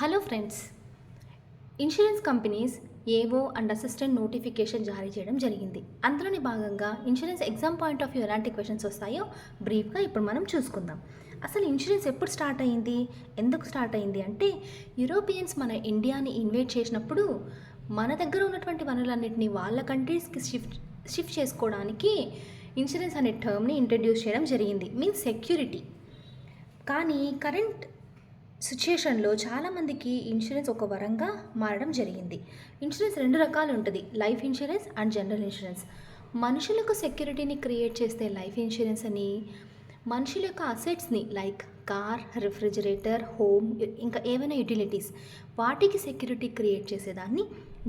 Hello friends, insurance companies ఏవో and assistant notification జారీ చేయడం జరిగింది. అందులోని భాగంగా insurance exam point of view ఎలాంటి క్వశ్చన్స్ వస్తాయో బ్రీఫ్గా ఇప్పుడు మనం చూసుకుందాం. అసలు ఇన్సూరెన్స్ ఎప్పుడు స్టార్ట్ అయింది, ఎందుకు స్టార్ట్ అయింది అంటే యూరోపియన్స్ మన ఇండియాని ఇన్వైట్ చేసినప్పుడు మన దగ్గర ఉన్నటువంటి వనరులన్నింటినీ వాళ్ళ కంట్రీస్కి షిఫ్ట్ చేసుకోవడానికి ఇన్సూరెన్స్ అనే టర్మ్ని ఇంట్రడ్యూస్ చేయడం జరిగింది. Means security. కానీ కరెంట్ సిచ్యుయేషన్లో చాలామందికి ఇన్సూరెన్స్ ఒక వరంగా మారడం జరిగింది. ఇన్సూరెన్స్ రెండు రకాలు ఉంటుంది, life insurance and general insurance. మనుషులకు సెక్యూరిటీని క్రియేట్ చేస్తే లైఫ్ ఇన్సూరెన్స్ అని, మనుషుల యొక్క అసెట్స్ని లైక్ కార్, రిఫ్రిజిరేటర్, హోమ్, ఇంకా ఏవైనా యుటిలిటీస్ వాటికి సెక్యూరిటీ క్రియేట్ చేసేదాన్ని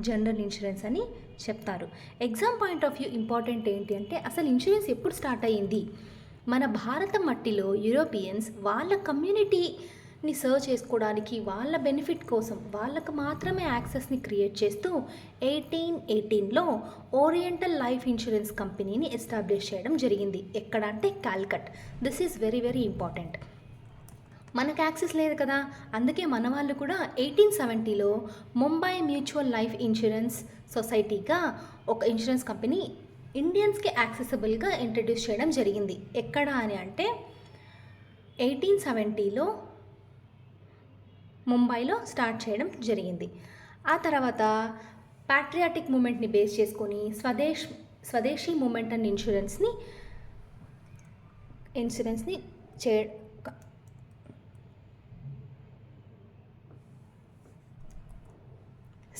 జనరల్ ఇన్సూరెన్స్ అని చెప్తారు. Exam point of view important ఏంటి అంటే అసలు ఇన్సూరెన్స్ ఎప్పుడు స్టార్ట్ అయ్యింది. మన భారత మట్టిలో యూరోపియన్స్ వాళ్ళ కమ్యూనిటీని సర్వ్ చేసుకోవడానికి, వాళ్ళ బెనిఫిట్ కోసం వాళ్ళకు మాత్రమే యాక్సెస్ని క్రియేట్ చేస్తూ 1818లో ఓరియంటల్ లైఫ్ ఇన్సూరెన్స్ కంపెనీని ఎస్టాబ్లిష్ చేయడం జరిగింది. ఎక్కడ అంటే Calcutta. This is very very important. మనకు యాక్సెస్ లేదు కదా, అందుకే మన వాళ్ళు కూడా 1870లో ముంబై మ్యూచువల్ లైఫ్ ఇన్సూరెన్స్ సొసైటీగా ఒక ఇన్సూరెన్స్ కంపెనీ ఇండియన్స్కి యాక్సెసిబుల్గా ఇంట్రడ్యూస్ చేయడం జరిగింది. ఎక్కడ అని అంటే 1870లో ముంబైలో స్టార్ట్ చేయడం జరిగింది. ఆ తర్వాత ప్యాట్రియాటిక్ మూమెంట్ని బేస్ చేసుకొని స్వదేశీ మూమెంట్ అండ్ ఇన్సూరెన్స్ని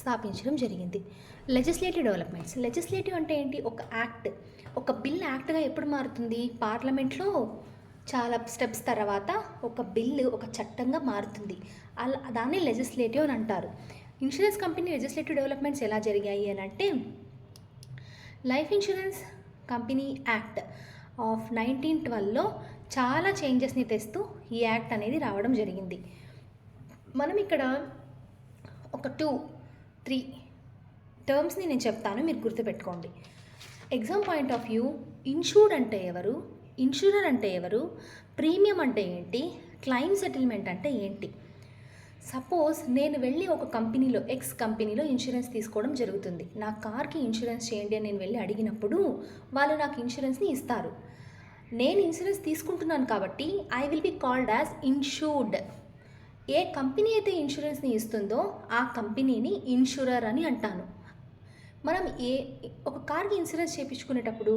స్థాపించడం జరిగింది. Legislative developments. లెజిస్లేటివ్ అంటే ఏంటి? ఒక యాక్ట్, ఒక బిల్ యాక్ట్గా ఎప్పుడు మారుతుంది? పార్లమెంట్లో చాలా స్టెప్స్ తర్వాత ఒక బిల్లు ఒక చట్టంగా మారుతుంది. దాన్ని లెజిస్లేటివ్ అని అంటారు. ఇన్సూరెన్స్ కంపెనీ లెజిస్లేటివ్ డెవలప్మెంట్స్ ఎలా జరిగాయి అని అంటే life insurance company act of 1912లో చాలా చేంజెస్ని తెస్తూ ఈ యాక్ట్ అనేది రావడం జరిగింది. మనం ఇక్కడ ఒక 2-3 టర్మ్స్ని నేను చెప్తాను, మీరు గుర్తుపెట్టుకోండి. Exam point of view, insured అంటే ఎవరు, ఇన్సూరర్ అంటే ఎవరు, ప్రీమియం అంటే ఏంటి, క్లెయిమ్ సెటిల్మెంట్ అంటే ఏంటి. సపోజ్ నేను వెళ్ళి ఒక కంపెనీలో కంపెనీలో ఇన్సూరెన్స్ తీసుకోవడం జరుగుతుంది. నా కార్కి ఇన్సూరెన్స్ చేయండి అని నేను వెళ్ళి అడిగినప్పుడు వాళ్ళు నాకు ఇన్సూరెన్స్ని ఇస్తారు. నేను ఇన్సూరెన్స్ తీసుకుంటున్నాను కాబట్టి I will be called as insured. A company అయితే ఇన్సూరెన్స్ని ఇస్తుందో ఆ కంపెనీని ఇన్సూరర్ అని అంటాను. మనం ఒక కార్కి ఇన్సూరెన్స్ చేయించుకునేటప్పుడు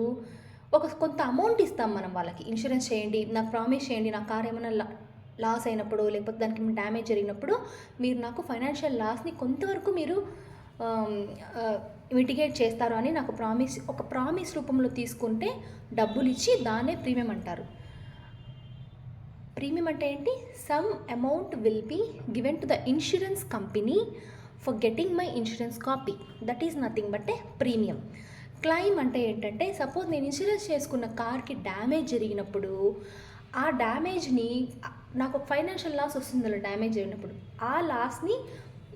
కొంత అమౌంట్ ఇస్తాం మనం వాళ్ళకి. ఇన్సూరెన్స్ చేయండి, నాకు ప్రామిస్ చేయండి, నా కార్ ఏమైనా లాస్ అయినప్పుడు లేకపోతే దానికి డ్యామేజ్ జరిగినప్పుడు మీరు నాకు ఫైనాన్షియల్ లాస్ని కొంతవరకు మీరు మిటిగేట్ చేస్తారు అని నాకు ఒక ప్రామిస్ రూపంలో తీసుకుంటే డబ్బులు ఇచ్చి దాన్నే ప్రీమియం అంటారు. ప్రీమియం అంటే ఏంటి? Some amount will be given to the insurance company for getting my insurance copy. That is nothing but a premium. Claim అంటే ఏంటంటే సపోజ్ నేను ఇన్సూరెన్స్ చేసుకున్న కార్కి డ్యామేజ్ జరిగినప్పుడు ఆ డ్యామేజ్ని నాకు ఫైనాన్షియల్ లాస్ వస్తుంది. డ్యామేజ్ జరిగినప్పుడు ఆ లాస్ని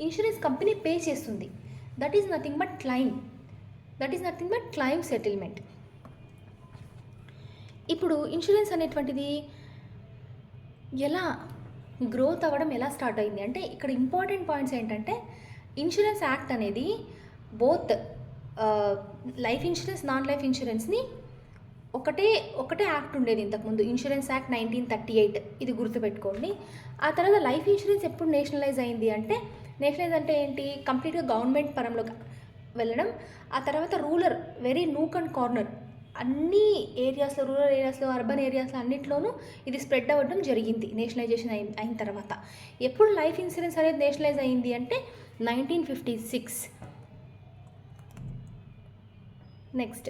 ఇన్సూరెన్స్ కంపెనీ పే చేస్తుంది. That is nothing but claim settlement. ఇప్పుడు ఇన్సూరెన్స్ అనేటువంటిది ఎలా గ్రోత్ అవ్వడం ఎలా స్టార్ట్ అయింది అంటే ఇక్కడ ఇంపార్టెంట్ పాయింట్స్ ఏంటంటే ఇన్సూరెన్స్ యాక్ట్ అనేది both life insurance, non life ఇన్సూరెన్స్ని ఒకటే యాక్ట్ ఉండేది ఇంతకుముందు, ఇన్సూరెన్స్ యాక్ట్ 1938. ఇది గుర్తుపెట్టుకోండి. ఆ తర్వాత లైఫ్ ఇన్సూరెన్స్ ఎప్పుడు నేషనలైజ్ అయింది అంటే నేషనలైజ్ అంటే ఏంటి? కంప్లీట్గా గవర్నమెంట్ పరంలో వెళ్ళడం. ఆ తర్వాత వెరీ నూక్ అండ్ కార్నర్ అన్ని ఏరియాస్లో, రూరల్ ఏరియాస్లో, అర్బన్ ఏరియాస్లో అన్నింటిలోనూ ఇది స్ప్రెడ్ అవ్వడం జరిగింది నేషనలైజేషన్ అయిన తర్వాత. ఎప్పుడు లైఫ్ ఇన్సూరెన్స్ అనేది నేషనలైజ్ అయింది అంటే 1956. నెక్స్ట్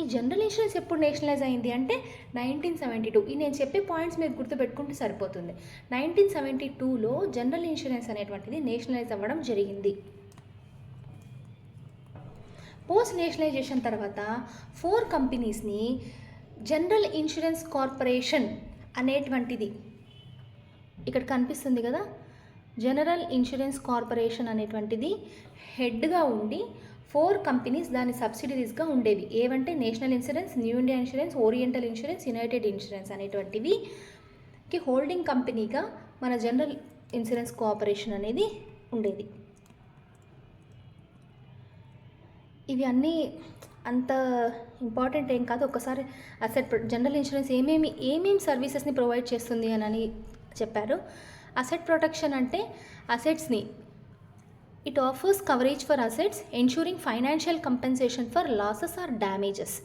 ఈ జనరల్ ఇన్సూరెన్స్ ఎప్పుడు నేషనలైజ్ అయింది అంటే 1972. ఈ నేను చెప్పే పాయింట్స్ మీరు గుర్తుపెట్టుకుంటే సరిపోతుంది. 1972లో జనరల్ ఇన్సూరెన్స్ అనేటువంటిది నేషనలైజ్ అవ్వడం జరిగింది. పోస్ట్ నేషనలైజేషన్ తర్వాత 4 కంపెనీస్ని జనరల్ ఇన్సూరెన్స్ కార్పొరేషన్ అనేటువంటిది ఇక్కడ కనిపిస్తుంది కదా, జనరల్ ఇన్సూరెన్స్ కార్పొరేషన్ అనేటువంటిది హెడ్గా ఉండి 4 కంపెనీస్ దాని సబ్సిడరీస్గా ఉండేవి. ఏవంటే national insurance, new India insurance, oriental insurance, United insurance అనేటువంటివి హోల్డింగ్ కంపెనీగా మన జనరల్ ఇన్సూరెన్స్ కోఆపరేషన్ అనేది ఉండేది. ఇవి అన్నీ అంత ఇంపార్టెంట్ ఏం కాదు. ఒకసారి జనరల్ ఇన్సూరెన్స్ ఏమేమి సర్వీసెస్ని ప్రొవైడ్ చేస్తుంది అని చెప్పారు. అసెట్ ప్రొటెక్షన్ అంటే అసెట్స్ని it offers coverage for assets ensuring financial compensation for losses or damages.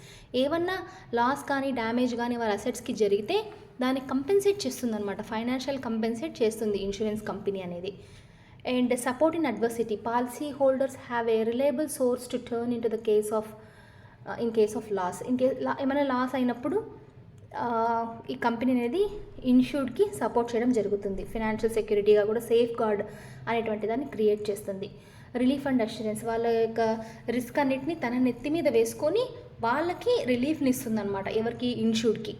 ఏమన్నా లాస్ కానీ డ్యామేజ్ కానీ వాళ్ళ అసెట్స్కి జరిగితే దాన్ని కంపెన్సేట్ చేస్తుంది అనమాట. ఫైనాన్షియల్ కంపెన్సేట్ చేస్తుంది ఇన్సూరెన్స్ కంపెనీ అనేది. And support in adversity, policy holders have a reliable source to turn in to the case of loss. ఏమైనా లాస్ అయినప్పుడు ఈ కంపెనీ అనేది ఇన్సూర్డ్కి సపోర్ట్ చేయడం జరుగుతుంది. ఫినాన్షియల్ సెక్యూరిటీగా కూడా సేఫ్ గార్డ్ అనేటువంటి దాన్ని క్రియేట్ చేస్తుంది. రిలీఫ్ అండ్ అష్యూరెన్స్, వాళ్ళ యొక్క రిస్క్ అన్నిటిని తన నెత్తి మీద వేసుకొని వాళ్ళకి రిలీఫ్ని ఇస్తుంది అనమాట. ఎవరికి? ఇన్సూర్డ్కి.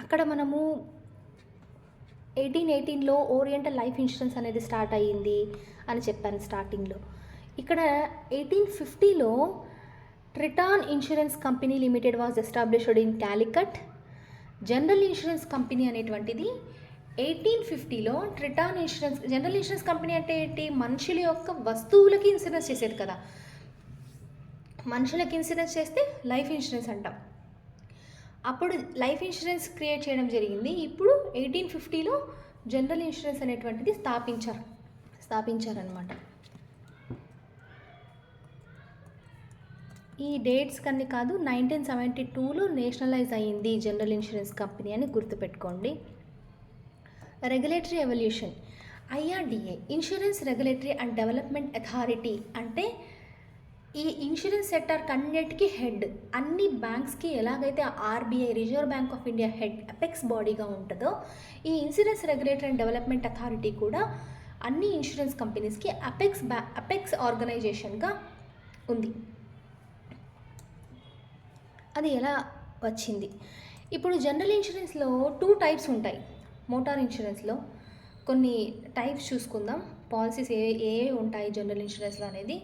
అక్కడ మనము 1818లో ఓరియంటల్ లైఫ్ ఇన్సూరెన్స్ అనేది స్టార్ట్ అయ్యింది అని చెప్పాను స్టార్టింగ్లో. ఇక్కడ 1850లో Triton insurance company limited was established in Calicut. General insurance company అనేటువంటిది 1850లో జనరల్ ఇన్సూరెన్స్ కంపెనీ అంటే ఏంటి? మనుషుల యొక్క వస్తువులకి ఇన్సూరెన్స్ చేసేది కదా. మనుషులకి ఇన్సూరెన్స్ చేస్తే లైఫ్ ఇన్సూరెన్స్ అంటాం. అప్పుడు లైఫ్ ఇన్సూరెన్స్ క్రియేట్ చేయడం జరిగింది. ఇప్పుడు 1850లో జనరల్ ఇన్సూరెన్స్ అనేటువంటిది స్థాపించారనమాట. ఈ డేట్స్ కన్నీ కాదు, 1972లో నేషనలైజ్ అయ్యింది జనరల్ ఇన్సూరెన్స్ కంపెనీ అని గుర్తుపెట్టుకోండి. Regulatory evolution. IRDA insurance regulatory and development authority అంటే ఈ ఇన్సూరెన్స్ సెక్టార్ కన్నిటికి హెడ్. అన్ని బ్యాంక్స్కి ఎలాగైతే RBI reserve bank of India head apex బాడీగా ఉంటుందో, ఈ insurance regulatory and development authority కూడా అన్ని ఇన్సూరెన్స్ కంపెనీస్కి అపెక్స్ ఆర్గనైజేషన్గా ఉంది. అది ఎలా వచ్చింది? ఇప్పుడు జనరల్ ఇన్సూరెన్స్లో 2 టైప్స్ ఉంటాయి. మోటార్ ఇన్సూరెన్స్లో కొన్ని టైప్స్ చూసుకుందాం. పాలసీస్ ఏ ఉంటాయి జనరల్ ఇన్సూరెన్స్లో అనేది.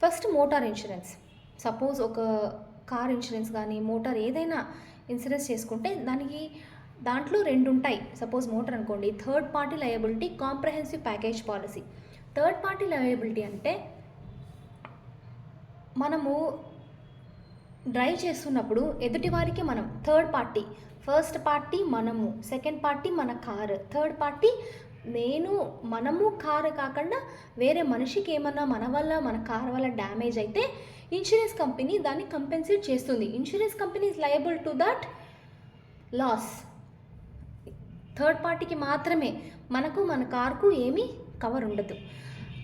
First motor insurance. సపోజ్ ఒక కార్ ఇన్సూరెన్స్ కానీ మోటార్ ఏదైనా ఇన్సూరెన్స్ చేసుకుంటే దాంట్లో 2 ఉంటాయి. సపోజ్ మోటార్ అనుకోండి, third party liability, comprehensive package policy. Third party liability అంటే మనము డ్రైవ్ చేస్తున్నప్పుడు ఎదుటి వారికి మనం థర్డ్ పార్టీ, ఫస్ట్ పార్టీ మనము, సెకండ్ పార్టీ మన కారు, థర్డ్ పార్టీ మనము కారు కాకుండా వేరే మనిషికి ఏమన్నా మన కారు వల్ల డ్యామేజ్ అయితే ఇన్సూరెన్స్ కంపెనీ దాన్ని కంపెన్సేట్ చేస్తుంది. Insurance company is liable to that loss. Third పార్టీకి మాత్రమే, మన కార్కు ఏమీ కవర్ ఉండదు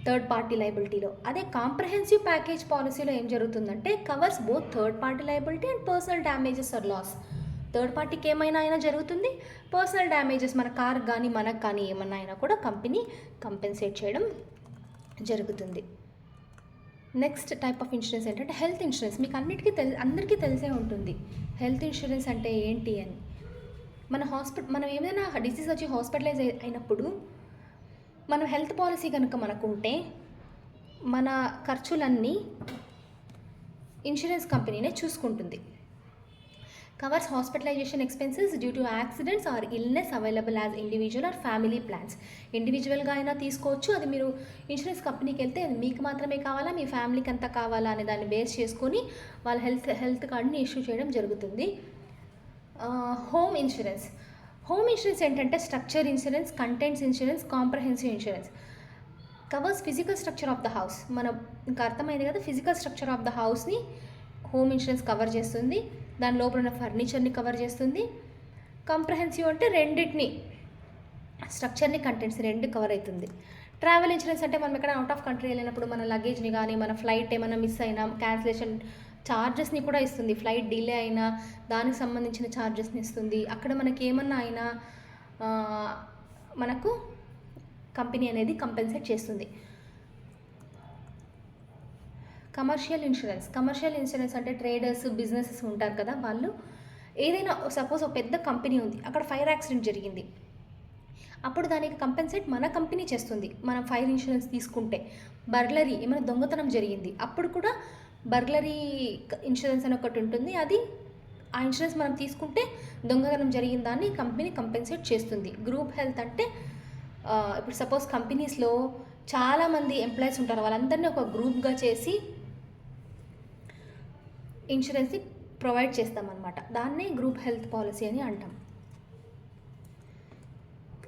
థర్డ్ పార్టీ లయబిలిటీలో. అదే కాంప్రహెన్సివ్ ప్యాకేజ్ పాలసీలో ఏం జరుగుతుందంటే covers both third party liability and personal damages or loss. Third పార్టీకి ఏమైనా జరుగుతుంది, పర్సనల్ డ్యామేజెస్ మన కార్ కానీ మనకు కానీ ఏమన్నా అయినా కూడా కంపెనీ కంపెన్సేట్ చేయడం జరుగుతుంది. నెక్స్ట్ టైప్ ఆఫ్ ఇన్సూరెన్స్ ఏంటంటే హెల్త్ ఇన్సూరెన్స్. మీకు అందరికీ తెలిసే ఉంటుంది హెల్త్ ఇన్సూరెన్స్ అంటే ఏంటి అని. మనం ఏదైనా డిసీజ్ వచ్చి హాస్పిటలైజ్ అయినప్పుడు మనం హెల్త్ పాలసీ కనుక మనకుంటే మన ఖర్చులన్నీ ఇన్సూరెన్స్ కంపెనీనే చూసుకుంటుంది. Covers hospitalisation expenses due to accidents or illness available as individual or family plans. ఇండివిజువల్గా అయినా తీసుకోవచ్చు. అది మీరు ఇన్సూరెన్స్ కంపెనీకి వెళ్తే మీకు మాత్రమే కావాలా, మీ ఫ్యామిలీకి అంతా కావాలా అనే దాన్ని బేస్ చేసుకొని వాళ్ళ హెల్త్ కార్డ్ని ఇష్యూ చేయడం జరుగుతుంది. Home insurance. హోమ్ ఇన్సూరెన్స్ ఏంటంటే structure insurance, contents insurance, comprehensive insurance. Covers physical structure of the house. ఇంకా అర్థమైంది కదా, ఫిజికల్ స్ట్రక్చర్ ఆఫ్ ద హౌస్ని హోమ్ ఇన్సూరెన్స్ కవర్ చేస్తుంది. దాని లోపల ఉన్న ఫర్నిచర్ని కవర్ చేస్తుంది. కాంప్రహెన్సివ్ అంటే రెండింటిని, స్ట్రక్చర్ని కంటెంట్స్ 2 కవర్ అవుతుంది. ట్రావెల్ ఇన్సూరెన్స్ అంటే మనం ఎక్కడ అవుట్ ఆఫ్ కంట్రీ వెళ్ళినప్పుడు మన లగేజ్ని కానీ మన ఫ్లైట్ ఏమైనా మిస్ అయినా క్యాన్సిలేషన్ ఛార్జెస్ని కూడా ఇస్తుంది. ఫ్లైట్ డిలే అయినా దానికి సంబంధించిన ఛార్జెస్ని ఇస్తుంది. అక్కడ మనకి ఏమన్నా అయినా మనకు కంపెనీ అనేది కంపెన్సేట్ చేస్తుంది. కమర్షియల్ ఇన్సూరెన్స్ అంటే ట్రేడర్స్, బిజినెసెస్ ఉంటారు కదా, వాళ్ళు ఏదైనా సపోజ్ ఒక పెద్ద కంపెనీ ఉంది, అక్కడ ఫైర్ యాక్సిడెంట్ జరిగింది. అప్పుడు దానికి కంపెన్సేట్ మన కంపెనీ చేస్తుంది. మనం ఫైర్ ఇన్సూరెన్స్ తీసుకుంటే బర్గ్లరీ ఏమైనా దొంగతనం జరిగింది, అప్పుడు కూడా బర్గ్లరీ ఇన్సూరెన్స్ అని ఒకటి ఉంటుంది. అది ఆ ఇన్సూరెన్స్ మనం తీసుకుంటే దొంగతనం జరిగిన దాన్ని కంపెనీ కంపెన్సేట్ చేస్తుంది. గ్రూప్ హెల్త్ అంటే ఇప్పుడు సపోజ్ కంపెనీస్లో చాలామంది ఎంప్లాయీస్ ఉంటారు, వాళ్ళందరినీ ఒక గ్రూప్గా చేసి ఇన్సూరెన్స్ని ప్రొవైడ్ చేస్తామన్నమాట. దాన్నే గ్రూప్ హెల్త్ పాలసీ అని అంటాం.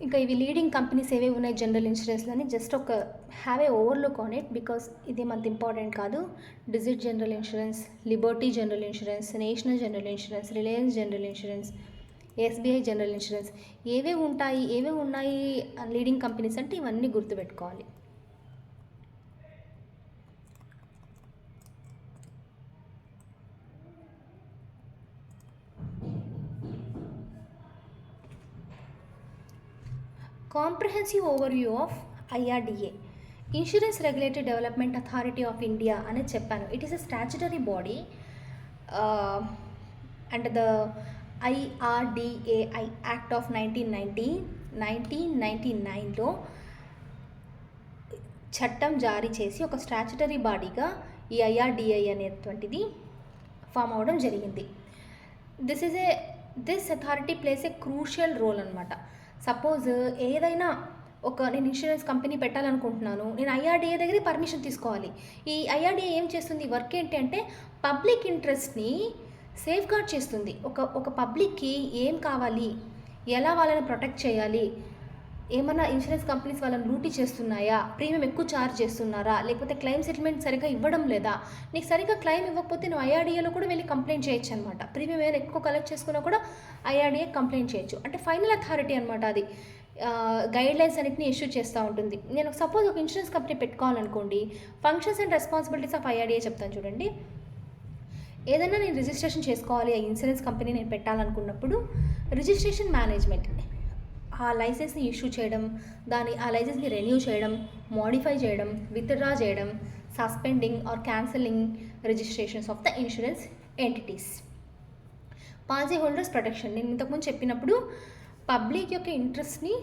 ఇంకా ఇవి లీడింగ్ కంపెనీస్ ఏవేవి ఉన్నాయి జనరల్ ఇన్సూరెన్స్లో అని జస్ట్ ఒక have a overlook on it, because ఇదేమంత ఇంపార్టెంట్ కాదు. Digit general insurance, Liberty general insurance, National general insurance, Reliance general insurance, SBI general insurance, ఏవేవి ఉన్నాయి లీడింగ్ కంపెనీస్ అంటే ఇవన్నీ గుర్తుపెట్టుకోవాలి. Comprehensive overview of IRDA, insurance regulatory development authority of India అనేది చెప్పాను. It is a statutory body and the IRDAI act of 1999లో చట్టం జారీ చేసి ఒక స్టాచ్యుటరీ బాడీగా ఈ IRDAI అనేటువంటిది ఫామ్ అవ్వడం జరిగింది. This authority plays a crucial role అనమాట. సపోజ్ ఏదైనా నేను ఇన్సూరెన్స్ కంపెనీ పెట్టాలనుకుంటున్నాను, నేను IRDA దగ్గర పర్మిషన్ తీసుకోవాలి. ఈ IRDA ఏం చేస్తుంది, వర్క్ ఏంటి అంటే పబ్లిక్ ఇంట్రెస్ట్ని సేఫ్ గార్డ్ చేస్తుంది. ఒక పబ్లిక్కి ఏం కావాలి, ఎలా వాళ్ళని ప్రొటెక్ట్ చేయాలి, ఏమన్నా ఇన్సూరెన్స్ కంపెనీస్ వాళ్ళని లూటీ చేస్తున్నాయా, ప్రీమియం ఎక్కువ ఛార్జ్ చేస్తున్నారా, లేకపోతే క్లెయిమ్ సెటిల్మెంట్ సరిగ్గా ఇవ్వడం లేదా, నీకు సరిగ్గా క్లెయిమ్ ఇవ్వకపోతే నువ్వు IRDAలో కూడా వెళ్ళి కంప్లైంట్ చేయొచ్చు అనమాట. ప్రీమియం ఏమైనా ఎక్కువ కలెక్ట్ చేసుకున్నా కూడా IRDA కంప్లైంట్ చేయొచ్చు. అంటే ఫైనల్ అథారిటీ అనమాట. అది గైడ్ లైన్స్ అన్నిటిని ఇష్యూ చేస్తూ ఉంటుంది. నేను సపోజ్ ఒక ఇన్సూరెన్స్ కంపెనీ పెట్టుకోవాలనుకోండి, functions and responsibilities of IRDA చెప్తాను చూడండి. ఏదైనా నేను రిజిస్ట్రేషన్ చేసుకోవాలి, ఆ ఇన్సూరెన్స్ కంపెనీ నేను పెట్టాలనుకున్నప్పుడు రిజిస్ట్రేషన్ మేనేజ్మెంట్, ఆ లైసెన్స్ని ఇష్యూ చేయడం, ఆ లైసెన్స్ని రెన్యూ చేయడం, మోడిఫై చేయడం, విత్డ్రా చేయడం, suspending or cancelling registrations of the insurance entities. Policy holders protection, నేను ఇంతకుముందు చెప్పినప్పుడు పబ్లిక్ యొక్క ఇంట్రెస్ట్ని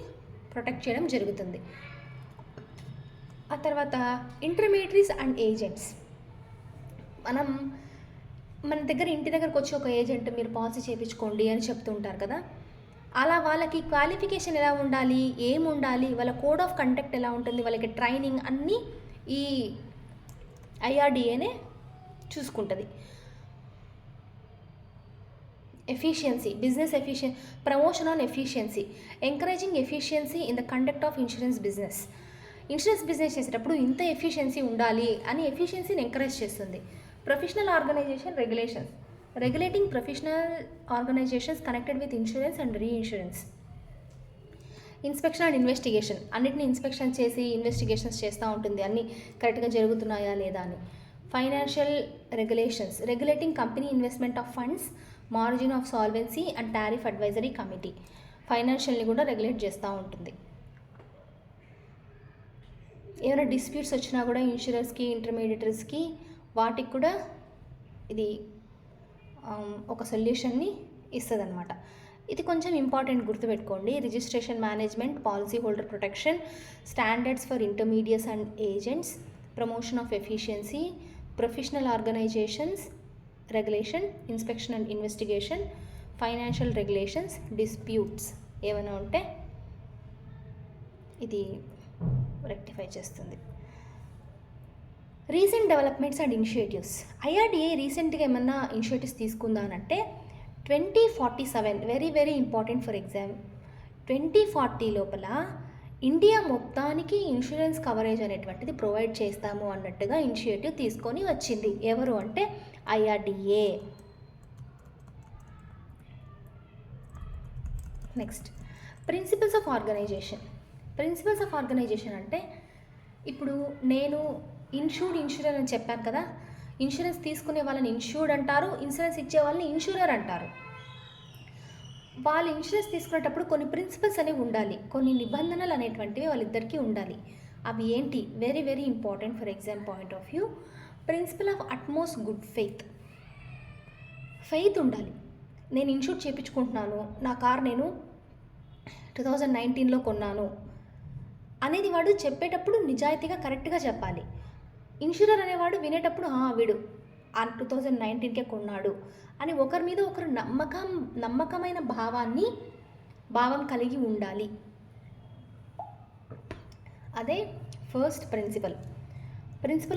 ప్రొటెక్ట్ చేయడం జరుగుతుంది. ఆ తర్వాత ఇంటర్మీడియరీస్ అండ్ ఏజెంట్స్. మన ఇంటి దగ్గరకు వచ్చి ఒక ఏజెంట్ మీరు పాలసీ చేయించుకోండి అని చెప్తుంటారు కదా, అలా వాళ్ళకి క్వాలిఫికేషన్ ఎలా ఉండాలి, ఏముండాలి, వాళ్ళ కోడ్ ఆఫ్ కండక్ట్ ఎలా ఉంటుంది, వాళ్ళకి ట్రైనింగ్ అన్నీ ఈ IRDAనే చూసుకుంటుంది. Efficiency, business efficiency, promotion on efficiency, encouraging efficiency in the conduct of insurance business. Insurance business చేసేటప్పుడు ఇంత ఎఫిషియన్సీ ఉండాలి అని ఎఫిషియన్సీని ఎంకరేజ్ చేస్తుంది. Professional organisation regulations, regulating professional organisations connected with insurance and reinsurance. Inspection and investigation, అన్నిటిని inspection చేసి investigations చేస్తూ ఉంటుంది, అన్నీ కరెక్ట్గా జరుగుతున్నాయా లేదా అని. Financial regulations, regulating company investment of funds, margin of solvency and tariff advisory committee. ఫైనాన్షియల్ని కూడా రెగ్యులేట్ చేస్తూ ఉంటుంది. ఏమైనా డిస్ప్యూట్స్ వచ్చినా కూడా ఇన్సూరెన్స్కి, ఇంటర్మీడియటరీస్కి, వాటికి కూడా ఇది ఒక సొల్యూషన్ని ఇస్తుంది అనమాట. ఇది కొంచెం ఇంపార్టెంట్ గుర్తుపెట్టుకోండి. Registration management, policy holder protection, standards for intermediates and agents, promotion of efficiency, professional organisations regulation, inspection and investigation, financial regulations, disputes ఏమైనా ఉంటే ఇది రెక్టిఫై చేస్తుంది. Recent developments and initiatives. IRDA రీసెంట్గా ఏమన్నా ఇనిషియేటివ్స్ తీసుకుందా అంటే 2047 very very important for exam. 2040 లోపల India మొత్తానికి ఇన్సూరెన్స్ కవరేజ్ అనేటువంటిది ప్రొవైడ్ చేస్తాము అన్నట్టుగా ఇనిషియేటివ్ తీసుకొని వచ్చింది. ఎవరు అంటే IRDA. Next principles of organisation. Principles of organisation అంటే ఇప్పుడు నేను ఇన్సూరర్ అని చెప్పాను కదా, ఇన్సూరెన్స్ తీసుకునే వాళ్ళని ఇన్సూర్డ్ అంటారు, ఇన్సూరెన్స్ ఇచ్చే వాళ్ళని ఇన్సూరర్ అంటారు. వాళ్ళు ఇన్సూరెన్స్ తీసుకునేటప్పుడు కొన్ని ప్రిన్సిపల్స్ అనేవి ఉండాలి, కొన్ని నిబంధనలు అనేటువంటివి వాళ్ళిద్దరికీ ఉండాలి. అవి ఏంటి? Very very important for exam point of view. Principle of utmost good faith ఉండాలి. నేను ఇన్సూర్ చేయించుకుంటున్నాను, నా కార్ నేను 2019లో కొన్నాను అనేది వాడు చెప్పేటప్పుడు నిజాయితీగా కరెక్ట్గా చెప్పాలి. ఇన్సూరర్ అనేవాడు వినేటప్పుడు వీడు 2019కే కొన్నాడు అని ఒకరి మీద ఒకరు నమ్మకమైన భావం కలిగి ఉండాలి. అదే first principle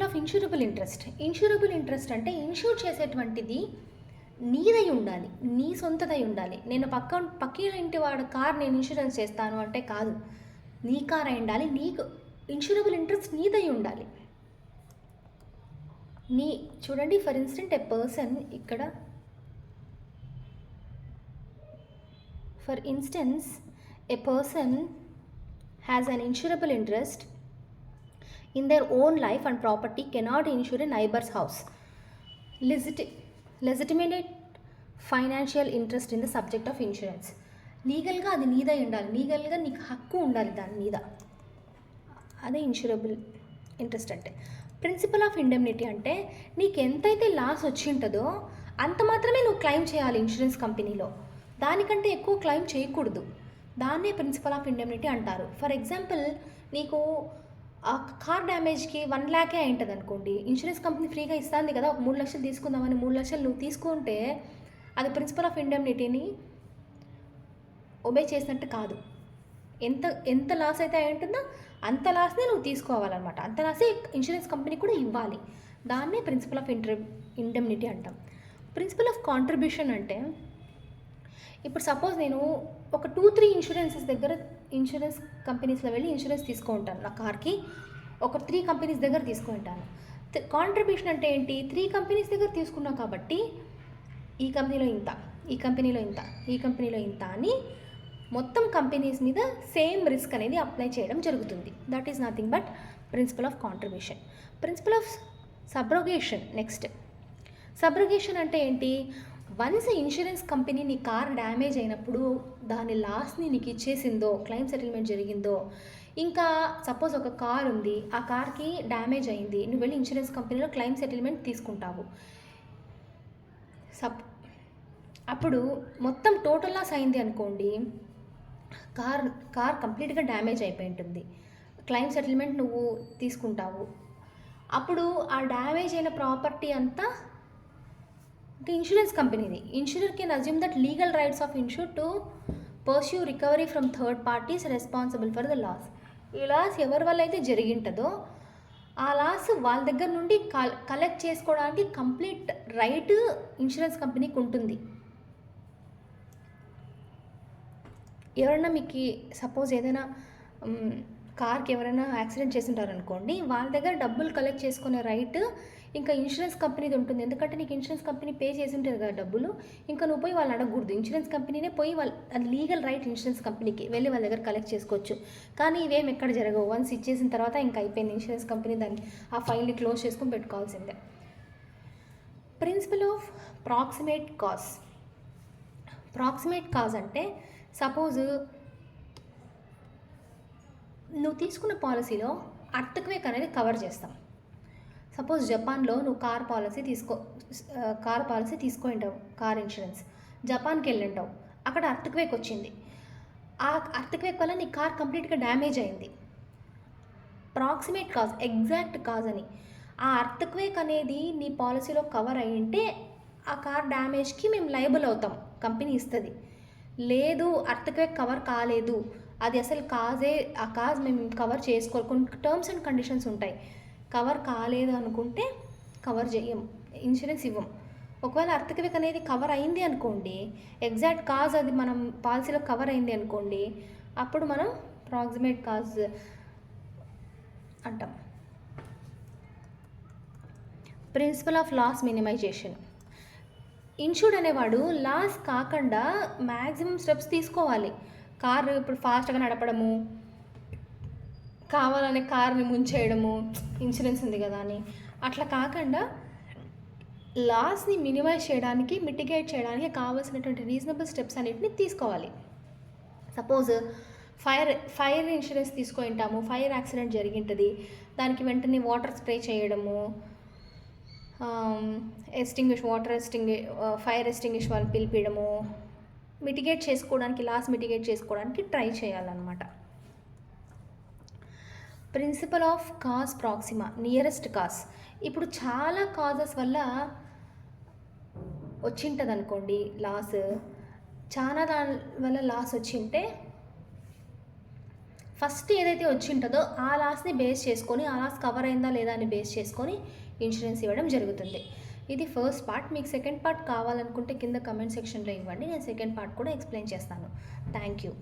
of insurable interest. Insurable interest అంటే ఇన్సూర్ చేసేటువంటిది నీదై ఉండాలి, నీ సొంతదై ఉండాలి. నేను పక్కిన ఇంటి వాడు కార్ నేను ఇన్సూరెన్స్ చేస్తాను అంటే కాదు, నీ కార్ అయి ఉండాలి, నీకు ఇన్సూరబుల్ ఇంట్రెస్ట్ నీదై ఉండాలి. చూడండి, ఫర్ ఇన్స్టెంట్ ఏ పర్సన్ ఇక్కడ a person has an insurable interest in their own life and property cannot insure a neighbor's house. Legitimate financial interest in the subject of insurance. లీగల్గా అది నీదై ఉండాలి, లీగల్గా నీకు హక్కు ఉండాలి దాని మీద. అదే ఇన్సూరబుల్ ఇంట్రెస్ట్ అంటే. ప్రిన్సిపల్ ఆఫ్ ఇండెమ్నిటీ అంటే నీకు ఎంతైతే లాస్ వచ్చి ఉంటుందో అంత మాత్రమే నువ్వు క్లెయిమ్ చేయాలి ఇన్సూరెన్స్ కంపెనీలో, దానికంటే ఎక్కువ క్లెయిమ్ చేయకూడదు. దాన్నే ప్రిన్సిపల్ ఆఫ్ ఇండెమ్నిటీ అంటారు. ఫర్ ఎగ్జాంపుల్, నీకు ఆ కార్ డ్యామేజ్కి 1 lakh అయి ఉంటుంది అనుకోండి, ఇన్సూరెన్స్ కంపెనీ ఫ్రీగా ఇస్తుంది కదా, ఒక 3 లక్షలు తీసుకుందామని 3 లక్షలు నువ్వు తీసుకుంటే అది ప్రిన్సిపల్ ఆఫ్ ఇండెమ్నిటీని ఒబే చేసినట్టు కాదు. ఎంత లాస్ అయితే అయి ఉంటుందో అంత లాస్నే నువ్వు తీసుకోవాలన్నమాట, అంత లాసే ఇన్సూరెన్స్ కంపెనీ కూడా ఇవ్వాలి. దాన్నే ప్రిన్సిపల్ ఆఫ్ ఇండెమ్నిటీ అంటాం. ప్రిన్సిపల్ ఆఫ్ కాంట్రిబ్యూషన్ అంటే, ఇప్పుడు సపోజ్ నేను ఒక 2-3 ఇన్సూరెన్స్ కంపెనీస్లో వెళ్ళి ఇన్సూరెన్స్ తీసుకుంటాను, నా కార్కి ఒక 3 కంపెనీస్ దగ్గర తీసుకుంటాను. కాంట్రిబ్యూషన్ అంటే ఏంటి, 3 కంపెనీస్ దగ్గర తీసుకున్నాం కాబట్టి ఈ కంపెనీలో ఇంత, ఈ కంపెనీలో ఇంత, ఈ కంపెనీలో ఇంత అని మొత్తం కంపెనీస్ మీద సేమ్ రిస్క్ అనేది అప్లై చేయడం జరుగుతుంది. That is nothing but principle of contribution. Principle of subrogation. Next, subrogation అంటే ఏంటి, వన్స్ ఇన్సూరెన్స్ కంపెనీ నీ కార్ డ్యామేజ్ అయినప్పుడు దాని లాస్ని నీకు ఇచ్చేసిందో, క్లెయిమ్ సెటిల్మెంట్ జరిగిందో, ఇంకా సపోజ్ ఒక కార్ ఉంది, ఆ కార్కి డ్యామేజ్ అయింది, నువ్వు వెళ్ళి ఇన్సూరెన్స్ కంపెనీలో క్లెయిమ్ సెటిల్మెంట్ తీసుకుంటావు. అప్పుడు మొత్తం టోటల్ లాస్ అయింది అనుకోండి, కార్ కంప్లీట్గా డ్యామేజ్ అయిపోయి ఉంటుంది, క్లెయిమ్ సెటిల్మెంట్ నువ్వు తీసుకుంటావు. అప్పుడు ఆ డ్యామేజ్ అయిన ప్రాపర్టీ అంతా ఇన్సూరెన్స్ కంపెనీది. Insurer can assume that legal rights of insure to pursue recovery from third parties responsible for the loss. ఈ లాస్ ఎవరి వల్ల అయితే జరిగింటుందో ఆ లాస్ వాళ్ళ దగ్గర నుండి కలెక్ట్ చేసుకోవడానికి కంప్లీట్ రైట్ ఇన్సూరెన్స్ కంపెనీకి ఉంటుంది. ఎవరైనా మీకు సపోజ్ ఏదైనా కార్కి ఎవరైనా యాక్సిడెంట్ చేసింటారు అనుకోండి, వాళ్ళ దగ్గర డబ్బులు కలెక్ట్ చేసుకునే రైట్ ఇంకా ఇన్సూరెన్స్ కంపెనీది ఉంటుంది. ఎందుకంటే నీకు ఇన్సూరెన్స్ కంపెనీ పే చేసి ఉంటుంది కదా డబ్బులు, ఇంకా నువ్వు పోయి వాళ్ళు అడగకూడదు, ఇన్సూరెన్స్ కంపెనీనే పోయి అది లీగల్ రైట్ ఇన్సూరెన్స్ కంపెనీకి వెళ్ళి వాళ్ళ దగ్గర కలెక్ట్ చేసుకోవచ్చు. కానీ ఇవేం ఎక్కడ జరగవు. వన్స్ ఇచ్చేసిన తర్వాత ఇంకా అయిపోయింది, ఇన్సూరెన్స్ కంపెనీ దాన్ని ఆ ఫైల్ని క్లోజ్ చేసుకొని పెట్టుకోవాల్సిందే. Principle of proximate cause. Proximate cause అంటే సపోజ్ నువ్వు తీసుకున్న పాలసీలో అర్త్క్వేక్ అనేది కవర్ చేస్తాం. సపోజ్ జపాన్లో నువ్వు కార్ పాలసీ తీసుకుంటావు, కార్ ఇన్సూరెన్స్, జపాన్కి వెళ్ళింటావు, అక్కడ అర్త్క్వేక్ వచ్చింది. ఆ అర్త్క్వేక్ వల్ల నీ కార్ కంప్లీట్గా డ్యామేజ్ అయింది. ప్రాక్సిమేట్ కాజ్, ఎగ్జాక్ట్ కాజ్ అని. ఆ అర్త్క్వేక్ అనేది నీ పాలసీలో కవర్ అయ్యింటే ఆ కార్ డ్యామేజ్కి మేము లయబుల్ అవుతాం, కంపెనీ ఇస్తుంది. లేదు అర్త్క్వేక్ కవర్ కాలేదు, అది అసలు ఆ కాజ్ మేము కవర్ చేసుకోవాలి, కొన్ని టర్మ్స్ అండ్ కండిషన్స్ ఉంటాయి, కవర్ కాలేదు అనుకుంటే కవర్ చేయం, ఇన్సూరెన్స్ ఇవ్వం. ఒకవేళ అర్త్క్వేక్ అనేది కవర్ అయింది అనుకోండి, ఎగ్జాక్ట్ కాజ్ అది మనం పాలసీలో కవర్ అయింది అనుకోండి, అప్పుడు మనం ప్రాక్సిమేట్ కాజ్ అంటాం. Principle of loss minimisation. Insured అనేవాడు లాస్ కాకుండా మ్యాక్సిమం స్టెప్స్ తీసుకోవాలి. కారు ఇప్పుడు ఫాస్ట్గా నడపడము, కావాలనే కార్ని ముంచేయడము, ఇన్సూరెన్స్ ఉంది కదా అని అట్లా కాకుండా లాస్ని మినిమైజ్ చేయడానికి, మిటిగేట్ చేయడానికి కావాల్సినటువంటి రీజనబుల్ స్టెప్స్ అన్నిటిని తీసుకోవాలి. సపోజ్ ఫైర్ ఇన్సూరెన్స్ తీసుకుంటాము, ఫైర్ యాక్సిడెంట్ జరిగింటుంది, దానికి వెంటనే వాటర్ స్ప్రే చేయడము, ఫైర్ ఎస్టింగ్విష్ వాళ్ళని పిలిపించడము, లాస్ మిటిగేట్ చేసుకోవడానికి ట్రై చేయాలన్నమాట. Principle of cause proxima, nearest cause. ఇప్పుడు చాలా కాజెస్ వల్ల వచ్చింటుంది అనుకోండి లాస్, చాలా దాని వల్ల లాస్ వచ్చింటే ఫస్ట్ ఏదైతే వచ్చింటుందో ఆ లాస్ని బేస్ చేసుకొని, ఆ లాస్ కవర్ అయిందా లేదా అని బేస్ చేసుకొని ఇన్సూరెన్స్ ఇవ్వడం జరుగుతుంది. ఇది ఫస్ట్ పార్ట్. మీకు సెకండ్ పార్ట్ కావాలనుకుంటే కింద కమెంట్ సెక్షన్లో ఇవ్వండి, నేను సెకండ్ పార్ట్ కూడా ఎక్స్ప్లెయిన్ చేస్తాను. Thank you.